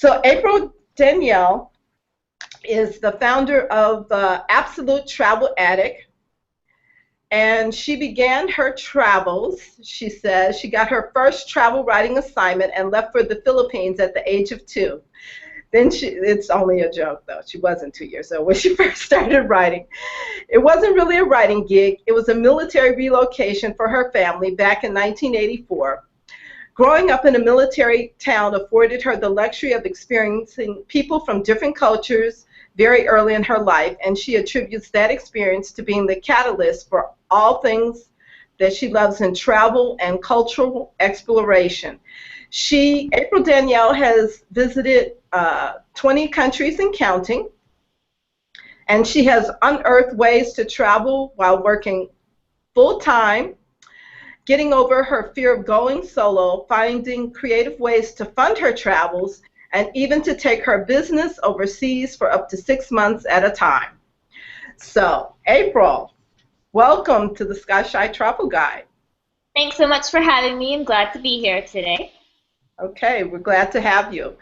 So April Danielle is the founder of Absolute Travel Addict, and she began her travels. She says she got her first travel writing assignment and left for the Philippines at the age of 2. Then it's only a joke though, she wasn't 2 years old when she first started writing. It wasn't really a writing gig, it was a military relocation for her family back in 1984. Growing up in a military town afforded her the luxury of experiencing people from different cultures very early in her life, and she attributes that experience to being the catalyst for all things that she loves in travel and cultural exploration. April Danielle has visited 20 countries and counting, and she has unearthed ways to travel while working full-time, getting over her fear of going solo, finding creative ways to fund her travels, and even to take her business overseas for up to 6 months at a time. So, April, welcome to the Skychi Travel Guide. Thanks so much for having me. I'm glad to be here today. Okay, we're glad to have you.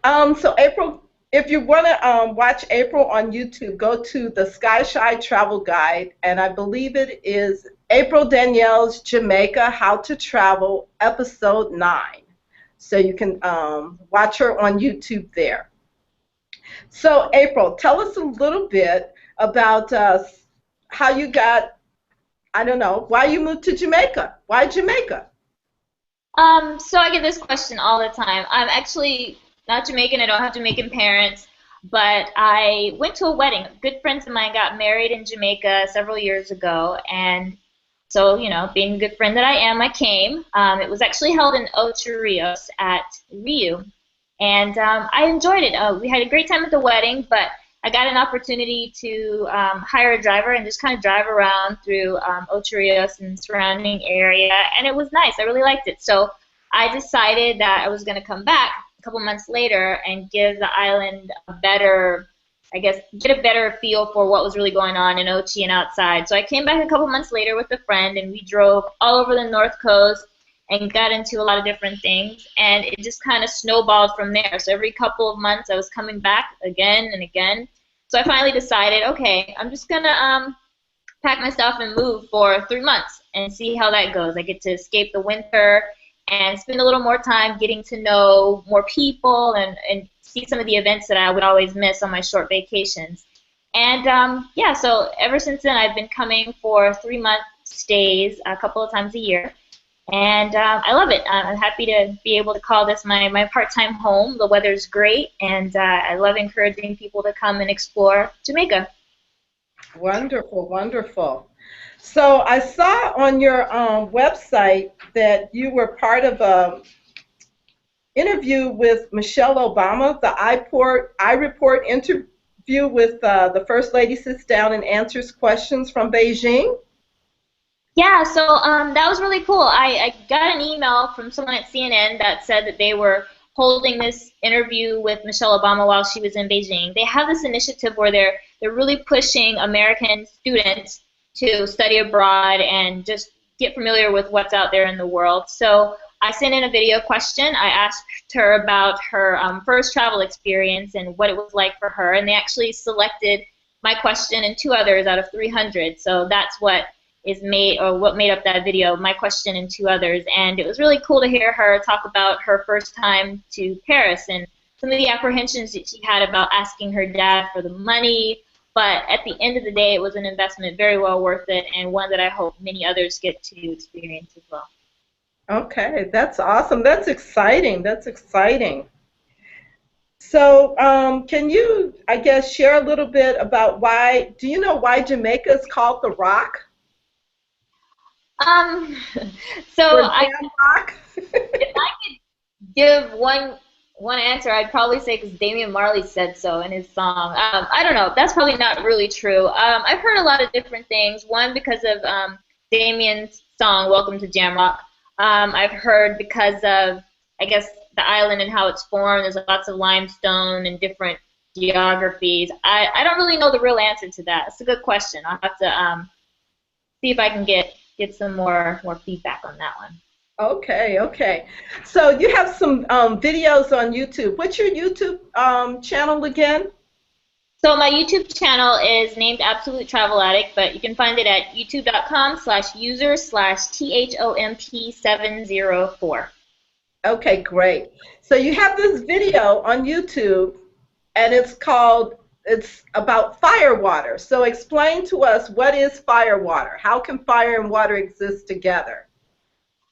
So April, if you want to watch April on YouTube, go to the Skychi Travel Guide, and I believe it is April Danielle's Jamaica, How to Travel, Episode 9. So you can watch her on YouTube there. So April, tell us a little bit about how you got, I don't know, why you moved to Jamaica. Why Jamaica? So I get this question all the time. I'm actually not Jamaican. I don't have Jamaican parents, but I went to a wedding. Good friends of mine got married in Jamaica several years ago, and so, you know, being a good friend that I am, I came. It was actually held in Ocho Rios at Rio, and I enjoyed it. We had a great time at the wedding, but I got an opportunity to hire a driver and just kind of drive around through Ocho Rios and surrounding area, and it was nice. I really liked it. So I decided that I was going to come back a couple months later and give the island a better, I guess, get a better feel for what was really going on in Ochi and outside. So I came back a couple months later with a friend, and we drove all over the North Coast and got into a lot of different things, and it just kind of snowballed from there. So every couple of months I was coming back again and again. So I finally decided, okay, I'm just going to pack my stuff and move for 3 months and see how that goes. I get to escape the winter and spend a little more time getting to know more people and see some of the events that I would always miss on my short vacations. And yeah, so ever since then I've been coming for 3-month stays a couple of times a year. And I love it. I'm happy to be able to call this my part-time home. The weather's great, and I love encouraging people to come and explore Jamaica. Wonderful, wonderful. So I saw on your website that you were part of a interview with Michelle Obama, the iReport interview with the First Lady sits down and answers questions from Beijing. Yeah, so that was really cool. I got an email from someone at CNN that said that they were holding this interview with Michelle Obama while she was in Beijing. They have this initiative where they're really pushing American students to study abroad and just get familiar with what's out there in the world. So I sent in a video question. I asked her about her first travel experience and what it was like for her, and they actually selected my question and 2 others out of 300. So that's what made up that video, my question and 2 others. And it was really cool to hear her talk about her first time to Paris and some of the apprehensions that she had about asking her dad for the money. But at the end of the day, it was an investment very well worth it, and one that I hope many others get to experience as well. Okay, that's awesome. That's exciting. That's exciting. So can you, I guess, share a little bit about do you know why Jamaica is called the Rock? So Rock? If I could give one answer, I'd probably say because Damian Marley said so in his song. I don't know. That's probably not really true. I've heard a lot of different things. One, because of Damian's song, Welcome to Jamrock. I've heard because of, I guess, the island and how it's formed. There's lots of limestone and different geographies. I don't really know the real answer to that. It's a good question. I'll have to see if I can get some more feedback on that one. Okay, okay. So you have some videos on YouTube. What's your YouTube channel again? So my YouTube channel is named Absolute Travel Addict, but you can find it at youtube.com/user/THOMP704. Okay, great. So you have this video on YouTube, and it's about fire water. So explain to us, what is fire water? How can fire and water exist together?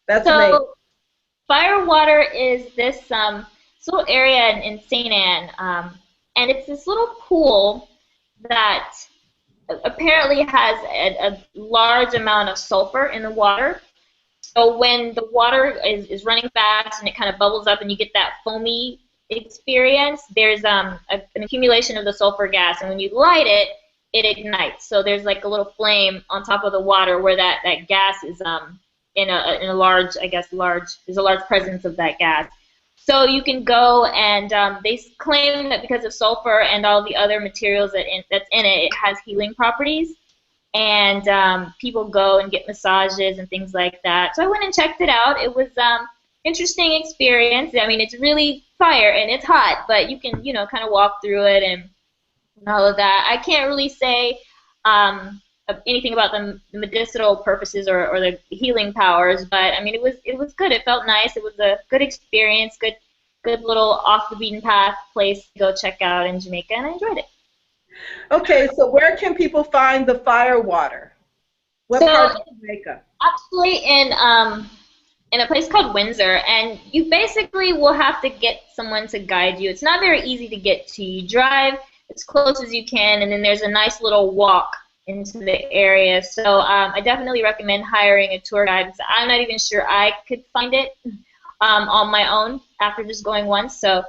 That's amazing. So fire water is this little area in St. Anne, and it's this little pool that apparently has a large amount of sulfur in the water. So when the water is running fast and it kind of bubbles up and you get that foamy experience, there's an accumulation of the sulfur gas, and when you light it, it ignites. So there's like a little flame on top of the water where that gas is in a large, I guess there's a large presence of that gas. So you can go and they claim that because of sulfur and all the other materials that's in it, it has healing properties. And people go and get massages and things like that. So I went and checked it out. It was interesting experience. I mean, it's really fire and it's hot, but you can, kind of walk through it and all of that. I can't really say anything about the medicinal purposes or the healing powers, but I mean, it was good. It felt nice. It was a good experience. Good little off the beaten path place to go check out in Jamaica, and I enjoyed it. Okay, so where can people find the fire water? What part of Jamaica? Actually, in a place called Windsor, and you basically will have to get someone to guide you. It's not very easy to get to. You drive as close as you can, and then there's a nice little walk into the area. So I definitely recommend hiring a tour guide. So I'm not even sure I could find it on my own after just going once. So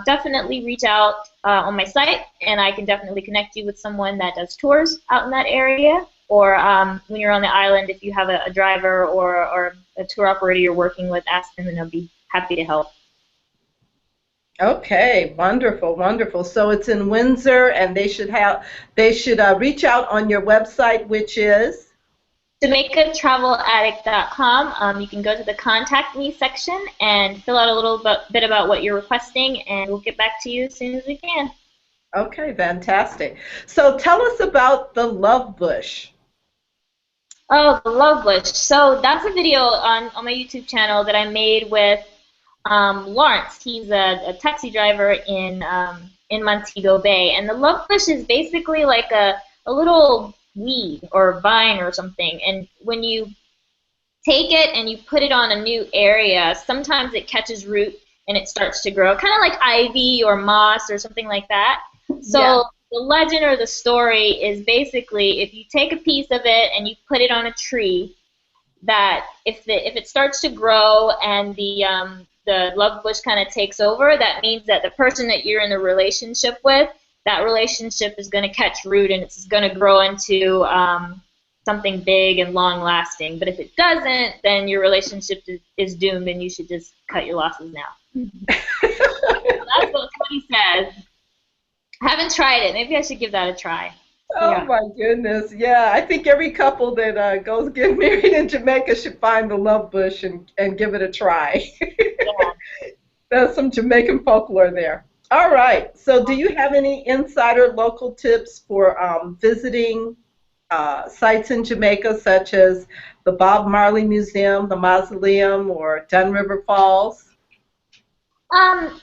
definitely reach out on my site, and I can definitely connect you with someone that does tours out in that area. Or when you're on the island, if you have a driver or a tour operator you're working with, ask them, and they'll be happy to help. Okay, wonderful, wonderful. So it's in Windsor, and they should reach out on your website, which is JamaicaTravelAddict.com. You can go to the Contact Me section and fill out a little bit about what you're requesting, and we'll get back to you as soon as we can. Okay, fantastic. So tell us about the Love Bush. Oh, the Love Bush. So that's a video on my YouTube channel that I made with Lawrence. He's a taxi driver in Montego Bay, and the Love Bush is basically like a little weed or vine or something, and when you take it and you put it on a new area, sometimes it catches root and it starts to grow, kind of like ivy or moss or something like that. So yeah. The legend or the story is basically if you take a piece of it and you put it on a tree, that if it starts to grow and the love bush kind of takes over, that means that the person that you're in a relationship with, that relationship is going to catch root and it's going to grow into something big and long-lasting. But if it doesn't, then your relationship is doomed, and you should just cut your losses now. That's what he says. I haven't tried it. Maybe I should give that a try. Oh, yeah. My goodness. Yeah, I think every couple that goes get married in Jamaica should find the love bush and give it a try. Yeah. There's some Jamaican folklore there. All right. So do you have any insider local tips for visiting sites in Jamaica, such as the Bob Marley Museum, the Mausoleum, or Dun River Falls?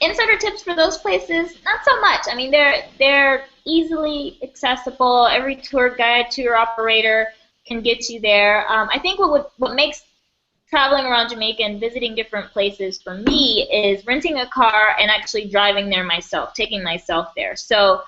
Insider tips for those places, not so much. I mean, they're easily accessible. Every tour guide, tour operator can get you there. I think what makes traveling around Jamaica and visiting different places for me is renting a car and actually driving there myself, taking myself there. So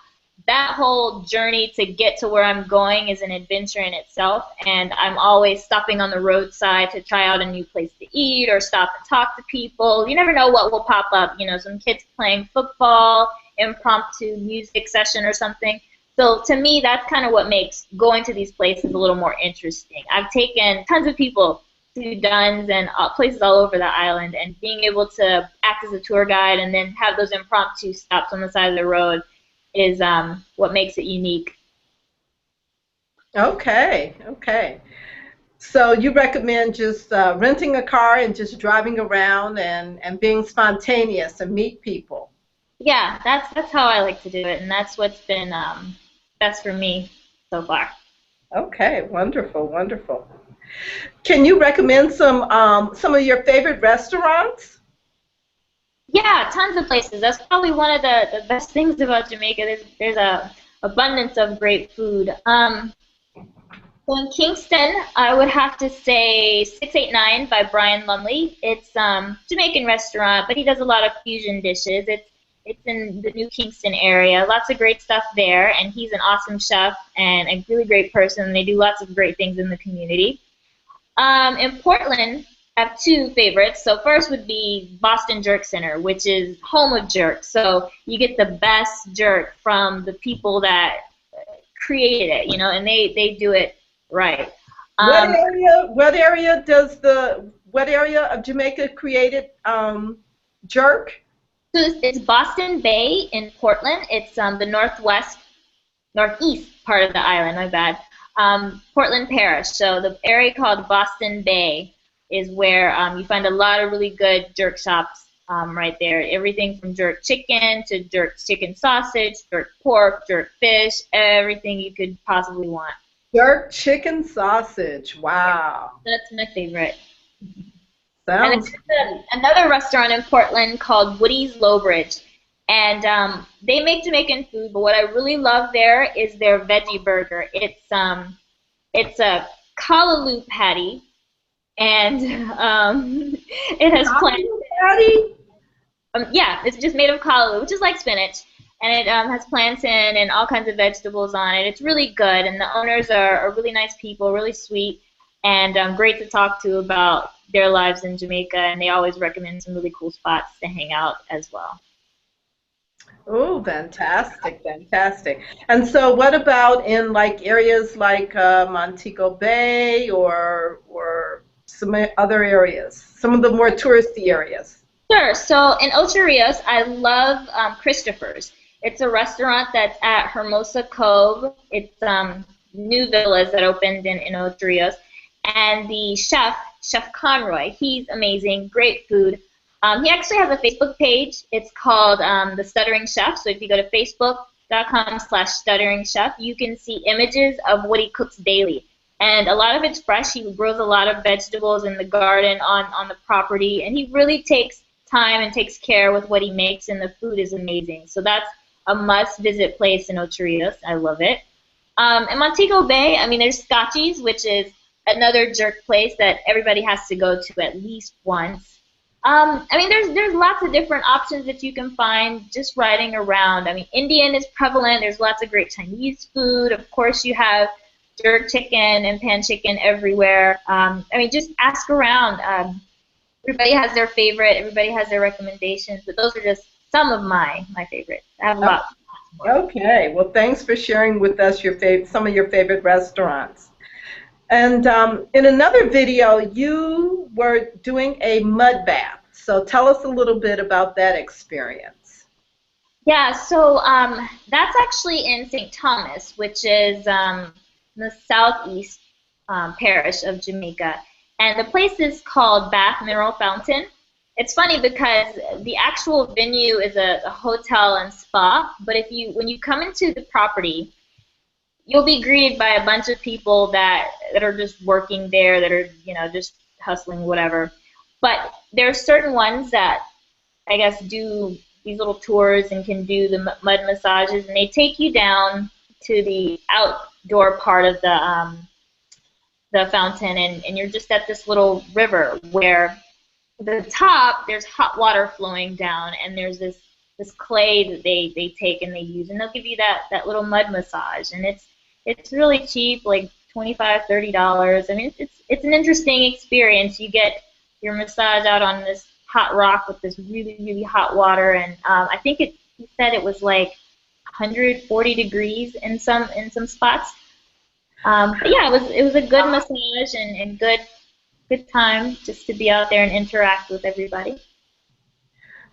that whole journey to get to where I'm going is an adventure in itself, and I'm always stopping on the roadside to try out a new place to eat or stop and talk to people. You never know what will pop up, some kids playing football, impromptu music session or something. So to me, that's kind of what makes going to these places a little more interesting. I've taken tons of people to Duns and places all over the island, and being able to act as a tour guide and then have those impromptu stops on the side of the road is what makes it unique. Okay, okay. So you recommend just renting a car and just driving around and being spontaneous and meet people. Yeah, that's how I like to do it, and that's what's been best for me so far. Okay, wonderful, wonderful. Can you recommend some of your favorite restaurants? Yeah, tons of places. That's probably one of the best things about Jamaica. There's a abundance of great food. So in Kingston, I would have to say 689 by Brian Lumley. It's Jamaican restaurant, but he does a lot of fusion dishes. It's in the New Kingston area. Lots of great stuff there, and he's an awesome chef and a really great person. They do lots of great things in the community. In Portland, I have two favorites. So first would be Boston Jerk Center, which is home of jerk. So you get the best jerk from the people that created it, and they do it right. What Um, area? What area of Jamaica created jerk? so it's Boston Bay in Portland. It's the northeast part of the island. My bad. Portland Parish. So the area called Boston Bay is where you find a lot of really good jerk shops right there. Everything from jerk chicken to jerk chicken sausage, jerk pork, jerk fish, everything you could possibly want. Jerk chicken sausage. Wow. That's my favorite. And Sounds there's another restaurant in Portland called Woody's Lowbridge. And they make Jamaican food, but what I really love there is their veggie burger. It's a callaloo patty, and it has patty? yeah, it's just made of callaloo, which is like spinach, and it has plantain and all kinds of vegetables on it. It's really good, and the owners are really nice people, really sweet, and great to talk to about their lives in Jamaica, and they always recommend some really cool spots to hang out as well. Oh, fantastic, fantastic. And so what about in like areas like Montego Bay or some other areas, some of the more touristy areas? Sure. So in Ocho Rios, I love Christopher's. It's a restaurant that's at Hermosa Cove. It's new villas that opened in Ocho Rios. And the chef, Chef Conroy, he's amazing, great food. He actually has a Facebook page. It's called The Stuttering Chef. So if you go to facebook.com/stuttering chef, you can see images of what he cooks daily. And a lot of it's fresh. He grows a lot of vegetables in the garden on the property. And he really takes time and takes care with what he makes, and the food is amazing. So that's a must-visit place in Ocho Rios. I love it. In Montego Bay, I mean, there's Skychi's, which is another jerk place that everybody has to go to at least once. I mean, there's lots of different options that you can find just riding around. I mean, Indian is prevalent. There's lots of great Chinese food. Of course, you have jerk chicken and pan chicken everywhere. I mean, just ask around. Everybody has their favorite. Everybody has their recommendations, but those are just some of my favorites. I have a lot more. Okay, well, thanks for sharing with us some of your favorite restaurants. And in another video, you were doing a mud bath. So tell us a little bit about that experience. Yeah, so that's actually in St. Thomas, which is the southeast parish of Jamaica. And the place is called Bath Mineral Fountain. It's funny because the actual venue is a hotel and spa, but when you come into the property, you'll be greeted by a bunch of people that are just working there, that are just hustling, whatever. But there are certain ones that I guess do these little tours and can do the mud massages, and they take you down to the outdoor part of the fountain, and you're just at this little river where the top there's hot water flowing down, and there's this clay that they take and they use, and they'll give you that little mud massage, and it's really cheap, like $25-$30. I mean, it's an interesting experience. You get your massage out on this hot rock with this really, really hot water, and I think he said it was like 140 degrees in some spots. But yeah, it was a good massage and good time just to be out there and interact with everybody.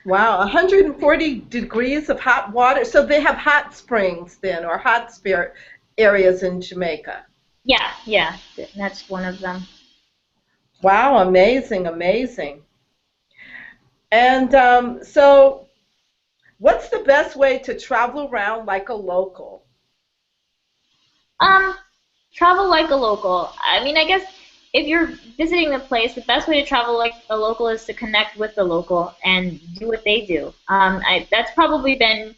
Wow, 140 degrees of hot water. So they have hot springs then, or hot spirit areas in Jamaica. Yeah, that's one of them. Wow, amazing, amazing. And so, what's the best way to travel around like a local? Um, Travel like a local. I mean, I guess if you're visiting the place, the best way to travel like a local is to connect with the local and do what they do. That's probably been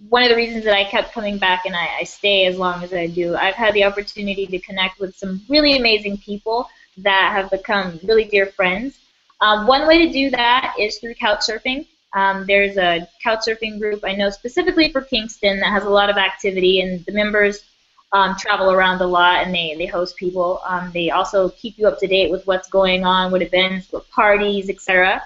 one of the reasons that I kept coming back and I stay as long as I do. I've had the opportunity to connect with some really amazing people that have become really dear friends. One way to do that is through couch surfing. There's a couch surfing group I know specifically for Kingston that has a lot of activity, and the members travel around a lot and they host people. They also keep you up to date with what's going on, with events, with parties, etc.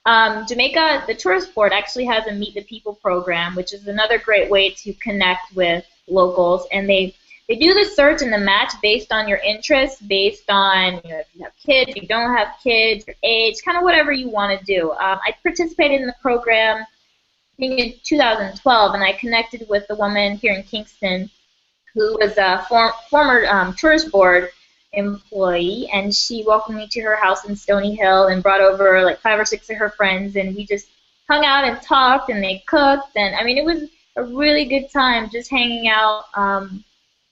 Jamaica, the tourist board, actually has a Meet the People program, which is another great way to connect with locals. And they do the search and the match based on your interests, based on if you have kids, you don't have kids, your age, kind of whatever you want to do. I participated in the program I think in 2012, and I connected with a woman here in Kingston who was a former tourist board employee, and she welcomed me to her house in Stony Hill and brought over like 5 or 6 of her friends, and we just hung out and talked, and they cooked, and I mean it was a really good time just hanging out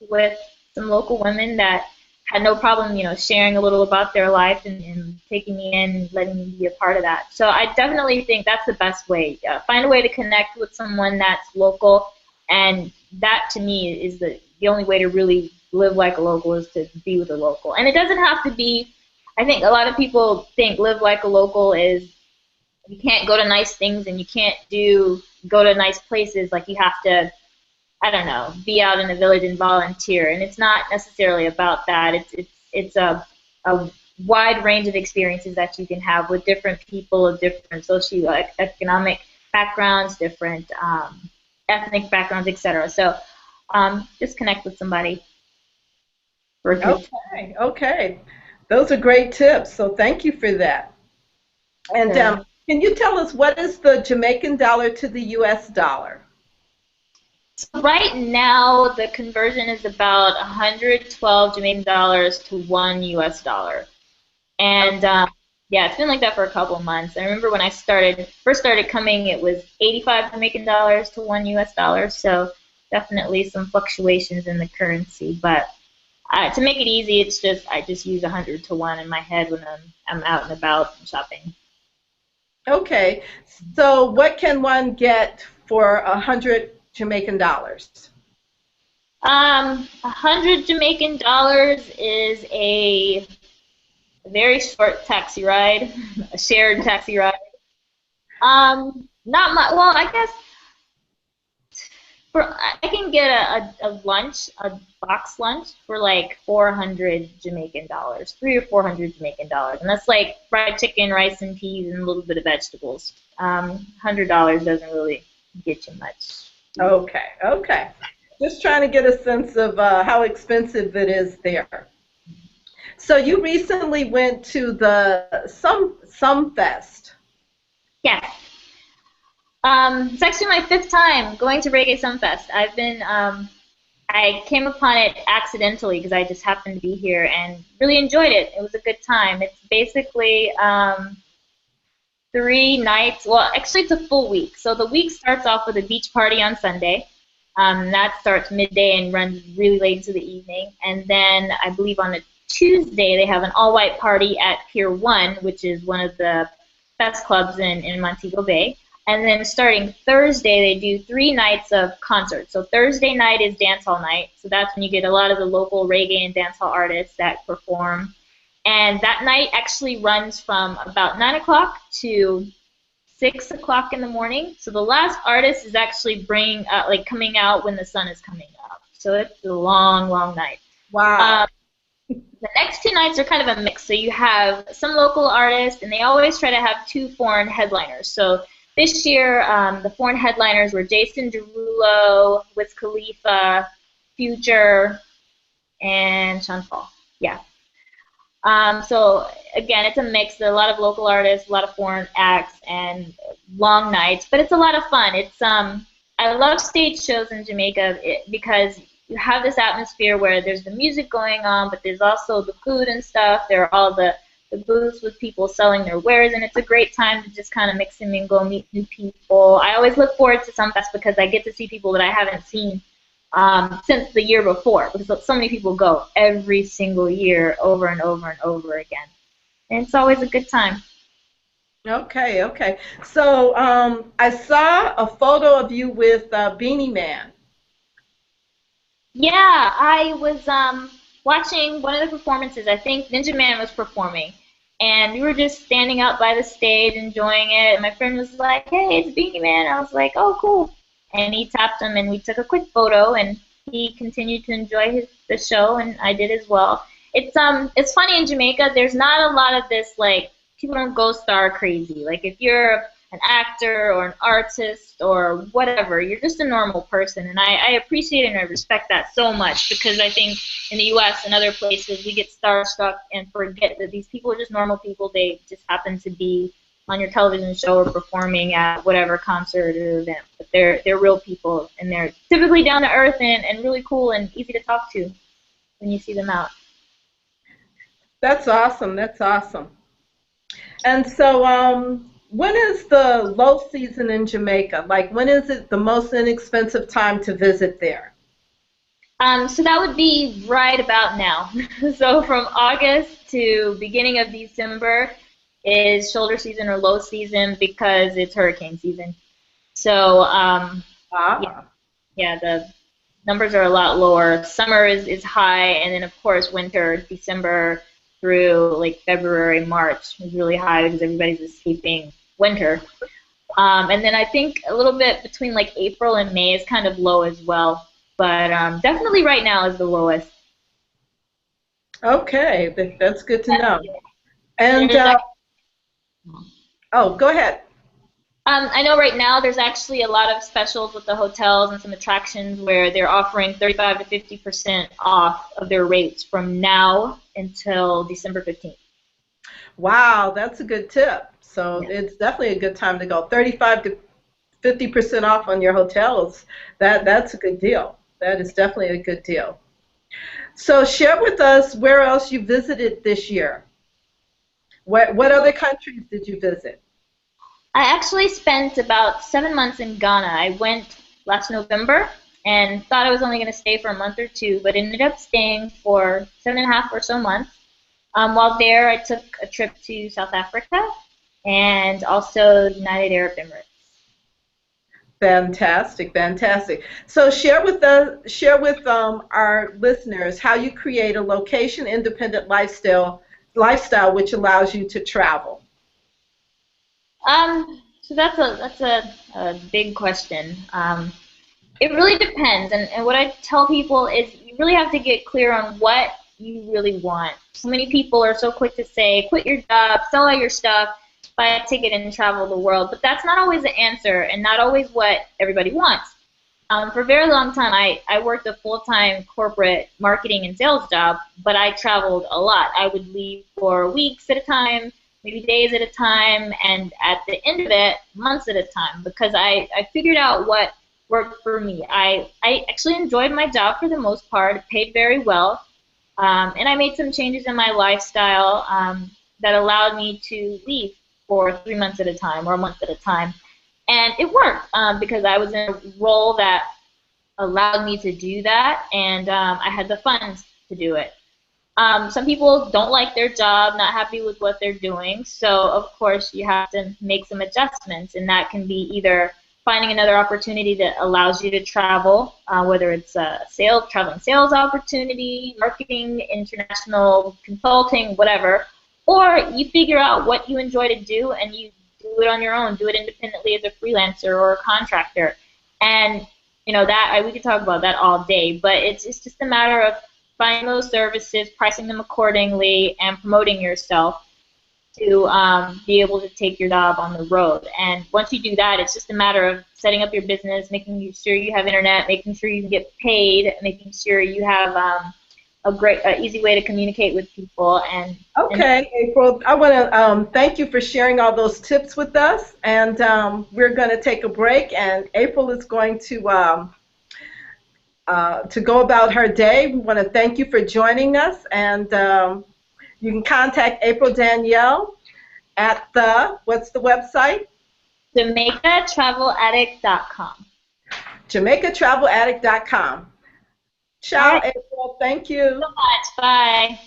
with some local women that had no problem, sharing a little about their life and taking me in and letting me be a part of that. So I definitely think that's the best way. Find a way to connect with someone that's local, and that to me is the only way to really live like a local is to be with a local. And it doesn't have to be, I think a lot of people think live like a local is you can't go to nice things and you can't go to nice places, like you have to, I don't know, be out in a village and volunteer. And it's not necessarily about that. It's a wide range of experiences that you can have with different people of different socioeconomic backgrounds, different ethnic backgrounds, etc. So just connect with somebody for a good time. Okay, okay. Those are great tips. So thank you for that. And Sure. can you tell us what is the Jamaican dollar to the U.S. dollar? So right now, the conversion is about 112 Jamaican dollars to one US dollar. And yeah, it's been like that for a couple of months. I remember when I first started coming, it was 85 Jamaican dollars to one US dollar. So definitely some fluctuations in the currency. But to make it easy, I just use 100 to 1 in my head when I'm out and about shopping. Okay, so what can one get for 100 Jamaican dollars? 100 Jamaican dollars is a very short taxi ride, a shared taxi ride. Not much. Well, I guess I can get a lunch, a box lunch for like 400 Jamaican dollars, 300 or 400 Jamaican dollars, and that's like fried chicken, rice and peas, and a little bit of vegetables. $100 doesn't really get you much. Okay, okay. Just trying to get a sense of how expensive it is there. So you recently went to the Some Fest. Yes. It's actually my 5th time going to Reggae Sunfest. I came upon it accidentally because I just happened to be here and really enjoyed it. It was a good time. It's basically 3 nights. Well, actually, it's a full week. So the week starts off with a beach party on Sunday. That starts midday and runs really late into the evening. And then I believe on a Tuesday they have an all-white party at Pier 1, which is one of the best clubs in Montego Bay. And then starting Thursday, they do 3 nights of concerts. So Thursday night is dancehall night. So that's when you get a lot of the local reggae and dancehall artists that perform. And that night actually runs from about 9 o'clock to 6 o'clock in the morning. So the last artist is actually coming out when the sun is coming up. So it's a long, long night. Wow. The next 2 nights are kind of a mix. So you have some local artists, and they always try to have 2 foreign headliners. So this year, the foreign headliners were Jason Derulo, Wiz Khalifa, Future, and Sean Paul. Yeah. So again, it's a mix. There are a lot of local artists, a lot of foreign acts, and long nights. But it's a lot of fun. I love stage shows in Jamaica because you have this atmosphere where there's the music going on, but there's also the food and stuff. There are all the the booths with people selling their wares, and it's a great time to just kind of mix and mingle, meet new people. I always look forward to Sumfest because I get to see people that I haven't seen since the year before, because so many people go every single year over and over and over again. And it's always a good time. Okay, okay. So I saw a photo of you with Beanie Man. Yeah, I was watching one of the performances. I think Ninja Man was performing, and we were just standing out by the stage enjoying it. And my friend was like, "Hey, it's Beanie Man." I was like, "Oh, cool." And he tapped him, and we took a quick photo. And he continued to enjoy the show, and I did as well. It's funny in Jamaica. There's not a lot of this like people don't go star crazy. Like if you're an actor or an artist or whatever. You're just a normal person, and I appreciate and I respect that so much because I think in the U.S. and other places we get starstruck and forget that these people are just normal people. They just happen to be on your television show or performing at whatever concert or event, but they're real people, and they're typically down to earth and really cool and easy to talk to when you see them out. That's awesome. That's awesome. And so, when is the low season in Jamaica? Like, when is it the most inexpensive time to visit there? So that would be right about now. So from August to beginning of December is shoulder season or low season because it's hurricane season. So yeah, Ah, yeah, the numbers are a lot lower. Summer is high, and then of course winter, December through like February, March is really high because everybody's escaping winter. And then I think a little bit between like April and May is kind of low as well. But definitely right now is the lowest. okay. That's good to know. And, There's oh, go ahead. I know right now there's actually a lot of specials with the hotels and some attractions where they're offering 35 to 50% off of their rates from now until December 15th. Wow, that's a good tip. So Yeah. it's definitely a good time to go. 35 to 50% off on your hotels. That's a good deal. That is definitely a good deal. So share with us where else you visited this year. What other countries did you visit? I actually spent about 7 months in Ghana. I went last November and thought I was only going to stay for a month or two, but ended up staying for 7.5 or so months. While there, I took a trip to South Africa and also United Arab Emirates. Fantastic, fantastic. So share with our listeners how you create a location independent lifestyle which allows you to travel. So that's a big question. It really depends, and what I tell people is you really have to get clear on what you really want. So many people are so quick to say, quit your job, sell all your stuff, buy a ticket and travel the world, but that's not always the answer and not always what everybody wants. For a very long time, I worked a full-time corporate marketing and sales job, but I traveled a lot. I would leave for weeks at a time, maybe days at a time, and at the end of it, months at a time, because I figured out what worked for me. I actually enjoyed my job for the most part. It paid very well, and I made some changes in my lifestyle that allowed me to leave for 3 months at a time or a month at a time. And it worked because I was in a role that allowed me to do that, and I had the funds to do it. Some people don't like their job, not happy with what they're doing, so of course you have to make some adjustments, and that can be either finding another opportunity that allows you to travel, whether it's a traveling sales opportunity, marketing, international consulting, whatever, or you figure out what you enjoy to do and you do it on your own, do it independently as a freelancer or a contractor. And we could talk about that all day, but it's just a matter of finding those services, pricing them accordingly, and promoting yourself to be able to take your job on the road. And once you do that, it's just a matter of setting up your business, making sure you have internet, making sure you can get paid, making sure you have easy way to communicate with people. Okay, April, I want to thank you for sharing all those tips with us, and we're going to take a break, and April is going to go about her day. We want to thank you for joining us, and You can contact April Danielle at what's the website? JamaicaTravelAddict.com. JamaicaTravelAddict.com. All Ciao, right. April. Thank Thank you you. so much. Bye.